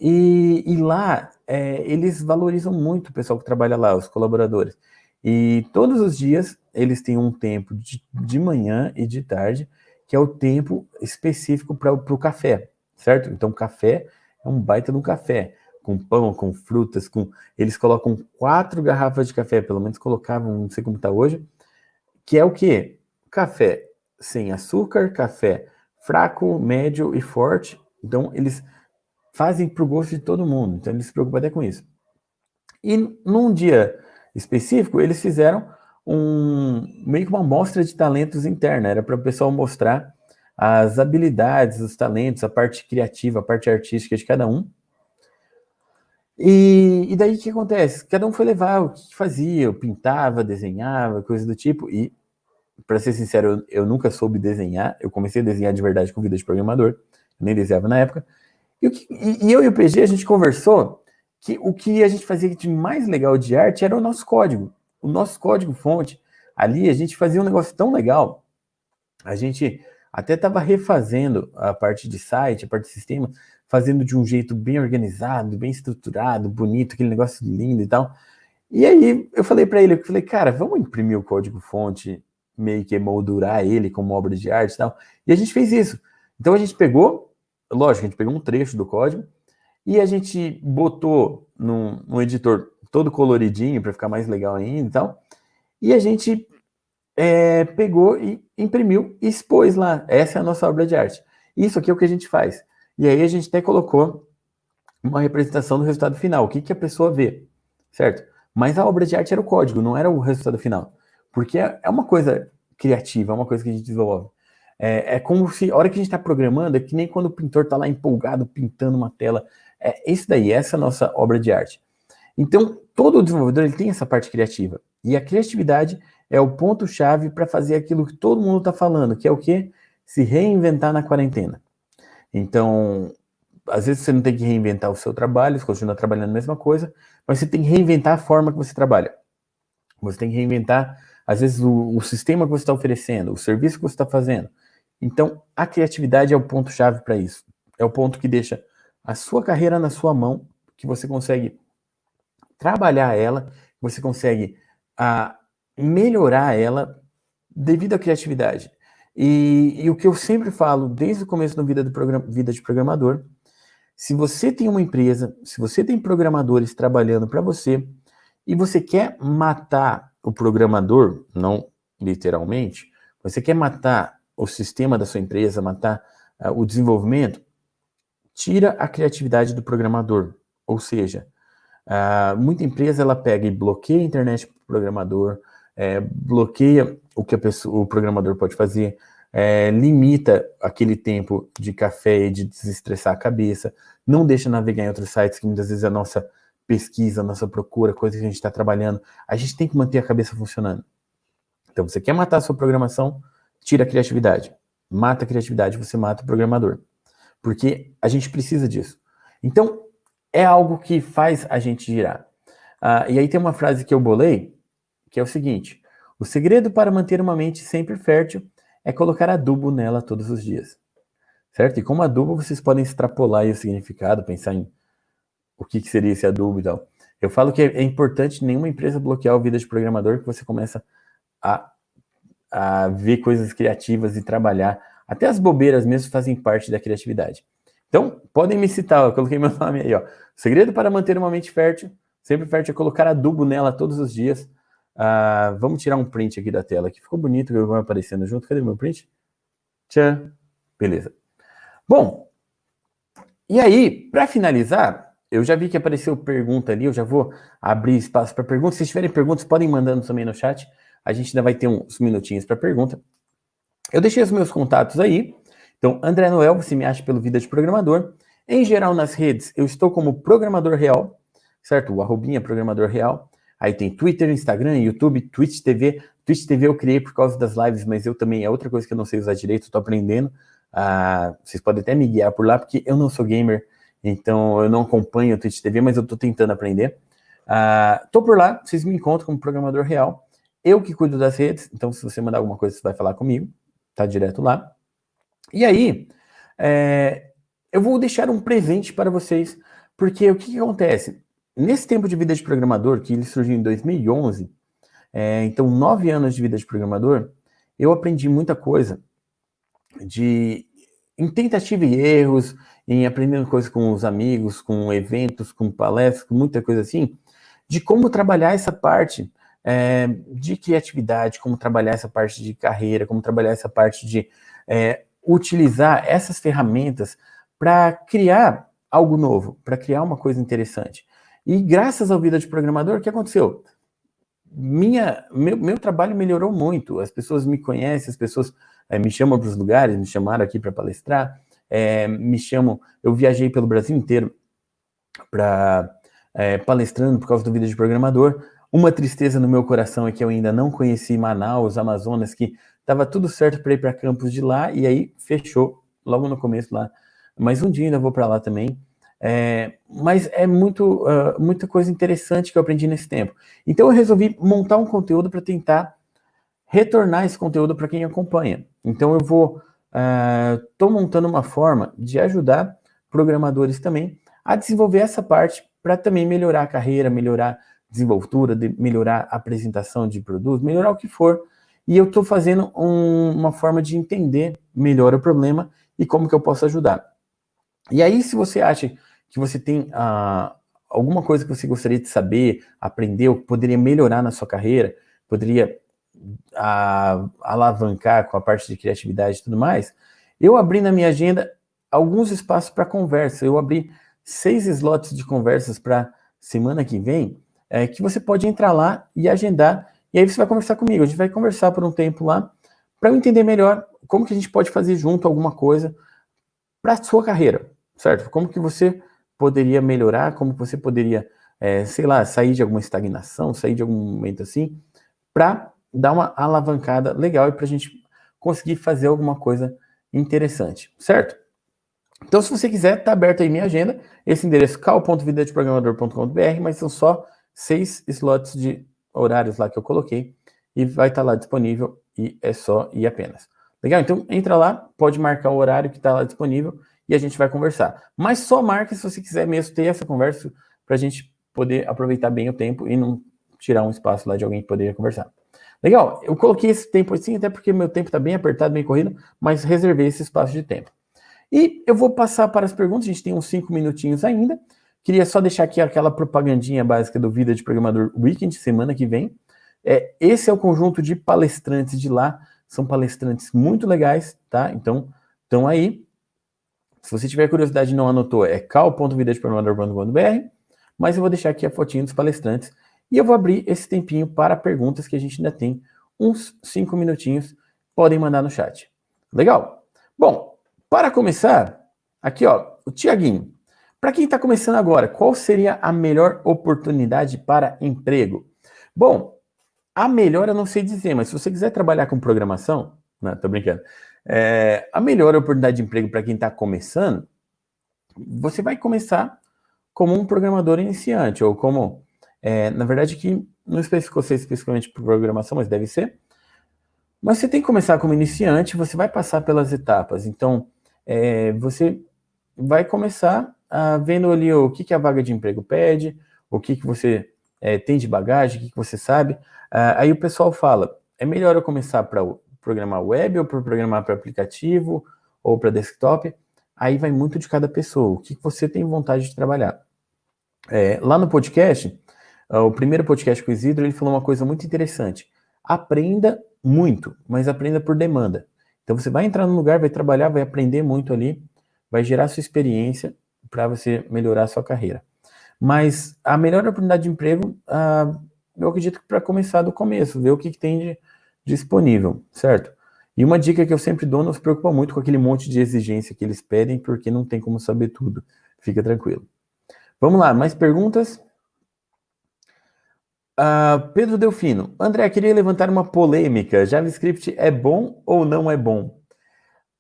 e lá eles valorizam muito o pessoal que trabalha lá, os colaboradores. E todos os dias eles têm um tempo de manhã e de tarde, que é o tempo específico para o café, certo? Então, café é um baita de um café, com pão, com frutas, eles colocam 4 garrafas de café, pelo menos colocavam, não sei como está hoje, que é o quê? Café sem açúcar, café fraco, médio e forte. Então, eles fazem para o gosto de todo mundo, então eles se preocupam até com isso. E num dia específico, eles fizeram meio que uma mostra de talentos interna, era para o pessoal mostrar as habilidades, os talentos, a parte criativa, a parte artística de cada um. E daí o que acontece? Cada um foi levar o que fazia, eu pintava, desenhava, coisa do tipo, e para ser sincero, eu nunca soube desenhar, eu comecei a desenhar de verdade com vida de programador, eu nem desenhava na época. E eu e o PG, a gente conversou que o que a gente fazia de mais legal de arte era o nosso código. O nosso código fonte. Ali a gente fazia um negócio tão legal. A gente até estava refazendo a parte de site, a parte de sistema, fazendo de um jeito bem organizado, bem estruturado, bonito, aquele negócio lindo e tal. E aí eu falei para ele, eu falei, cara, vamos imprimir o código fonte, meio que emoldurar ele como obra de arte e tal. E a gente fez isso. Então a gente pegou, lógico, a gente pegou um trecho do código e a gente botou num editor todo coloridinho para ficar mais legal ainda e tal. E a gente pegou e imprimiu e expôs lá. Essa é a nossa obra de arte. Isso aqui é o que a gente faz. E aí a gente até colocou uma representação do resultado final, o que a pessoa vê, certo? Mas a obra de arte era o código, não era o resultado final. Porque é uma coisa criativa, é uma coisa que a gente desenvolve. Como se, a hora que a gente está programando, é que nem quando o pintor está lá empolgado pintando uma tela. Isso daí, essa é a nossa obra de arte. Então, todo desenvolvedor ele tem essa parte criativa. E a criatividade é o ponto-chave para fazer aquilo que todo mundo está falando, que é o quê? Se reinventar na quarentena. Então, às vezes você não tem que reinventar o seu trabalho, você continua trabalhando a mesma coisa, mas você tem que reinventar a forma que você trabalha. Você tem que reinventar, às vezes, o sistema que você está oferecendo, o serviço que você está fazendo. Então, a criatividade é o ponto-chave para isso. É o ponto que deixa a sua carreira na sua mão, que você consegue trabalhar ela, você consegue melhorar ela devido à criatividade. E o que eu sempre falo, desde o começo da vida de programador, se você tem uma empresa, se você tem programadores trabalhando para você, e você quer matar o programador, não literalmente, você quer matar o sistema da sua empresa, matar o desenvolvimento, tira a criatividade do programador. Ou seja, muita empresa ela pega e bloqueia a internet para o programador, bloqueia o que o programador pode fazer, limita aquele tempo de café e de desestressar a cabeça, não deixa navegar em outros sites que muitas vezes a nossa pesquisa, a nossa procura, coisa que a gente está trabalhando, a gente tem que manter a cabeça funcionando. Então, você quer matar a sua programação, tira a criatividade. Mata a criatividade, você mata o programador. Porque a gente precisa disso. Então, é algo que faz a gente girar. E aí tem uma frase que eu bolei, que é o seguinte: o segredo para manter uma mente sempre fértil é colocar adubo nela todos os dias. Certo? E como adubo, vocês podem extrapolar aí o significado, pensar em o que seria esse adubo e tal. Eu falo que é importante nenhuma empresa bloquear o vida de programador, que você começa a ver coisas criativas e trabalhar. Até as bobeiras mesmo fazem parte da criatividade. Então, podem me citar, eu coloquei meu nome aí, ó. O segredo para manter uma mente fértil, sempre fértil, é colocar adubo nela todos os dias. Vamos tirar um print aqui da tela, que ficou bonito, que vai aparecendo junto. Cadê meu print? Tchan. Beleza. Bom, e aí, para finalizar, eu já vi que apareceu pergunta ali, eu já vou abrir espaço para perguntas. Se tiverem perguntas, podem ir mandando também no chat. A gente ainda vai ter uns minutinhos para pergunta. Eu deixei os meus contatos aí. Então, André Noel, você me acha pelo Vida de Programador. Em geral, nas redes, eu estou como Programador Real, certo? O arrobinha Programador Real. Aí tem Twitter, Instagram, YouTube, Twitch TV. Twitch TV eu criei por causa das lives, mas eu também, é outra coisa que eu não sei usar direito, estou aprendendo. Vocês podem até me guiar por lá, porque eu não sou gamer, então eu não acompanho o Twitch TV, mas eu estou tentando aprender. Estou por lá, vocês me encontram como Programador Real. Eu que cuido das redes, então se você mandar alguma coisa, você vai falar comigo, tá direto lá. E aí, eu vou deixar um presente para vocês, porque o que acontece? Nesse tempo de vida de programador, que ele surgiu em 2011, então 9 anos de vida de programador, eu aprendi muita coisa em tentativa e erros, em aprendendo coisas com os amigos, com eventos, com palestras, com muita coisa assim, de como trabalhar essa parte de criatividade, como trabalhar essa parte de carreira, como trabalhar essa parte de utilizar essas ferramentas para criar algo novo, para criar uma coisa interessante. E graças ao Vida de Programador, o que aconteceu? Meu trabalho melhorou muito, as pessoas me conhecem, as pessoas me chamam para os lugares, me chamaram aqui para palestrar, me chamam, eu viajei pelo Brasil inteiro palestrando por causa do Vida de Programador. Uma tristeza no meu coração é que eu ainda não conheci Manaus, Amazonas, que estava tudo certo para ir para campus de lá, e aí fechou logo no começo lá. Mas um dia ainda vou para lá também. Mas é muita coisa interessante que eu aprendi nesse tempo. Então eu resolvi montar um conteúdo para tentar retornar esse conteúdo para quem acompanha. Então eu estou montando uma forma de ajudar programadores também a desenvolver essa parte para também melhorar a carreira, melhorar a desenvoltura, melhorar a apresentação de produtos, melhorar o que for. E eu estou fazendo uma forma de entender melhor o problema e como que eu posso ajudar. E aí, se você acha que você tem alguma coisa que você gostaria de saber, aprender, ou que poderia melhorar na sua carreira, poderia alavancar com a parte de criatividade e tudo mais, eu abri na minha agenda alguns espaços para conversa. Eu abri 6 slots de conversas para semana que vem, que você pode entrar lá e agendar, e aí você vai conversar comigo. A gente vai conversar por um tempo lá, para eu entender melhor como que a gente pode fazer junto alguma coisa para a sua carreira, certo? Como que você poderia melhorar, como que você poderia, sei lá, sair de alguma estagnação, sair de algum momento assim, para dar uma alavancada legal e para a gente conseguir fazer alguma coisa interessante, certo? Então, se você quiser, tá aberto aí minha agenda, esse endereço cal.vidadeprogramador.com.br, mas são só 6 slots de horários lá que eu coloquei e vai estar lá disponível e é só e apenas. Legal? Então, entra lá, pode marcar o horário que está lá disponível e a gente vai conversar. Mas só marca se você quiser mesmo ter essa conversa para a gente poder aproveitar bem o tempo e não tirar um espaço lá de alguém que poderia conversar. Legal, eu coloquei esse tempo assim, até porque meu tempo está bem apertado, bem corrido, mas reservei esse espaço de tempo. E eu vou passar para as perguntas, a gente tem uns 5 minutinhos ainda. Queria só deixar aqui aquela propagandinha básica do Vida de Programador Weekend, semana que vem. Esse é o conjunto de palestrantes de lá, são palestrantes muito legais, tá? Então, estão aí. Se você tiver curiosidade e não anotou, é cal.vidadeprogramador.com.br, mas eu vou deixar aqui a fotinha dos palestrantes e eu vou abrir esse tempinho para perguntas que a gente ainda tem uns 5 minutinhos, podem mandar no chat. Legal? Bom, para começar, aqui ó, o Tiaguinho. Para quem está começando agora, qual seria a melhor oportunidade para emprego? Bom, a melhor eu não sei dizer, mas se você quiser trabalhar com programação, não, tô brincando, a melhor oportunidade de emprego para quem está começando, você vai começar como um programador iniciante, ou como, na verdade que não especificou ser especificamente por programação, mas deve ser, mas você tem que começar como iniciante, você vai passar pelas etapas, então você vai começar vendo ali o que a vaga de emprego pede, o que você tem de bagagem, o que você sabe, aí o pessoal fala, é melhor eu começar para programar web ou para programar para aplicativo ou para desktop, aí vai muito de cada pessoa, o que você tem vontade de trabalhar. Lá no podcast, o primeiro podcast com o Isidro, ele falou uma coisa muito interessante, aprenda muito, mas aprenda por demanda. Então você vai entrar no lugar, vai trabalhar, vai aprender muito ali, vai gerar sua experiência para você melhorar a sua carreira. Mas a melhor oportunidade de emprego, eu acredito que para começar do começo, ver o que tem de disponível, certo? E uma dica que eu sempre dou, não se preocupa muito com aquele monte de exigência que eles pedem, porque não tem como saber tudo. Fica tranquilo. Vamos lá, mais perguntas? Pedro Delfino. André, queria levantar uma polêmica. JavaScript é bom ou não é bom?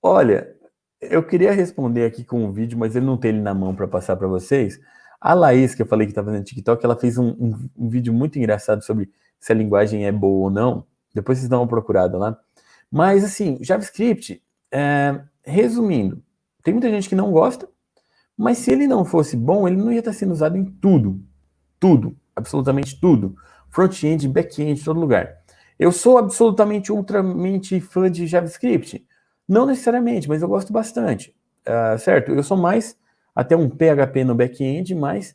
Olha, eu queria responder aqui com um vídeo, mas ele não tem ele na mão para passar para vocês. A Laís, que eu falei que estava no TikTok, ela fez um vídeo muito engraçado sobre se a linguagem é boa ou não. Depois vocês dão uma procurada lá. Mas, assim, JavaScript, resumindo, tem muita gente que não gosta, mas se ele não fosse bom, ele não ia estar sendo usado em tudo. Tudo, absolutamente tudo. Front-end, back-end, todo lugar. Eu sou absolutamente, ultramente fã de JavaScript? Não necessariamente, mas eu gosto bastante, certo? Eu sou mais até um PHP no back-end, mas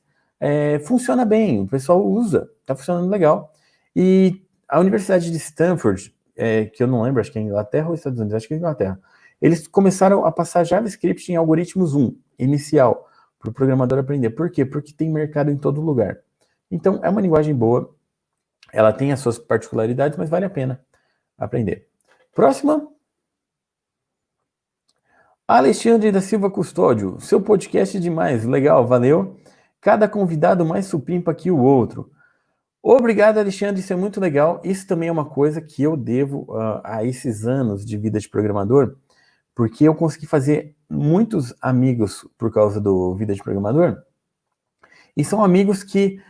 funciona bem, o pessoal usa, tá funcionando legal. E a Universidade de Stanford, que eu não lembro, acho que é Inglaterra ou Estados Unidos, acho que é Inglaterra, eles começaram a passar JavaScript em algoritmos 1, inicial, para o programador aprender. Por quê? Porque tem mercado em todo lugar. Então, é uma linguagem boa, ela tem as suas particularidades, mas vale a pena aprender. Próxima. Alexandre da Silva Custódio, seu podcast é demais, legal, valeu. Cada convidado mais supimpa que o outro. Obrigado, Alexandre, isso é muito legal. Isso também é uma coisa que eu devo a esses anos de vida de programador, porque eu consegui fazer muitos amigos por causa do Vida de Programador, e são amigos que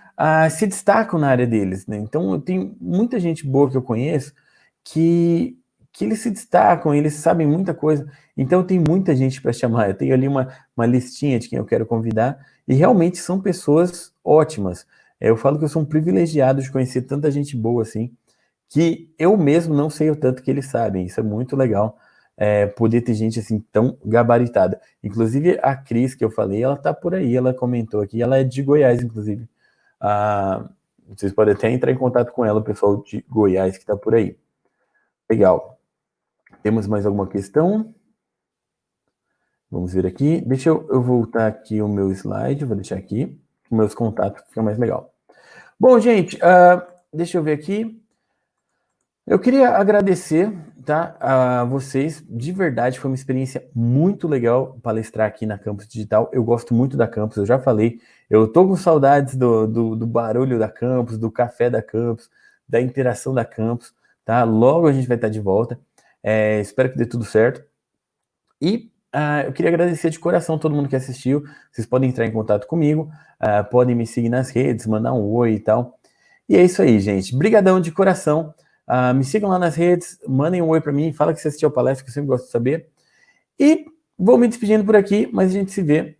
se destacam na área deles, né? Então, eu tenho muita gente boa que eu conheço que eles se destacam, eles sabem muita coisa, então tem muita gente para chamar, eu tenho ali uma listinha de quem eu quero convidar, e realmente são pessoas ótimas. Eu falo que eu sou um privilegiado de conhecer tanta gente boa assim, que eu mesmo não sei o tanto que eles sabem, isso é muito legal, poder ter gente assim tão gabaritada. Inclusive a Cris, que eu falei, ela tá por aí, ela comentou aqui, ela é de Goiás, inclusive. Vocês podem até entrar em contato com ela, o pessoal de Goiás que tá por aí. Legal. Temos mais alguma questão? Vamos ver aqui. Deixa eu voltar aqui o meu slide, vou deixar aqui, meus contatos, fica mais legal. Bom, gente, deixa eu ver aqui. Eu queria agradecer, tá, a vocês, de verdade, foi uma experiência muito legal palestrar aqui na Campus Digital, eu gosto muito da Campus, eu já falei, eu tô com saudades do barulho da Campus, do café da Campus, da interação da Campus, tá, logo a gente vai estar de volta, espero que dê tudo certo, e eu queria agradecer de coração todo mundo que assistiu, vocês podem entrar em contato comigo, podem me seguir nas redes, mandar um oi e tal, e é isso aí, gente, brigadão de coração. Me sigam lá nas redes, mandem um oi para mim, fala que você assistiu a palestra, que eu sempre gosto de saber. E vou me despedindo por aqui, mas a gente se vê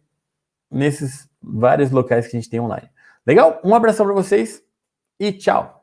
nesses vários locais que a gente tem online. Legal? Um abração para vocês e tchau!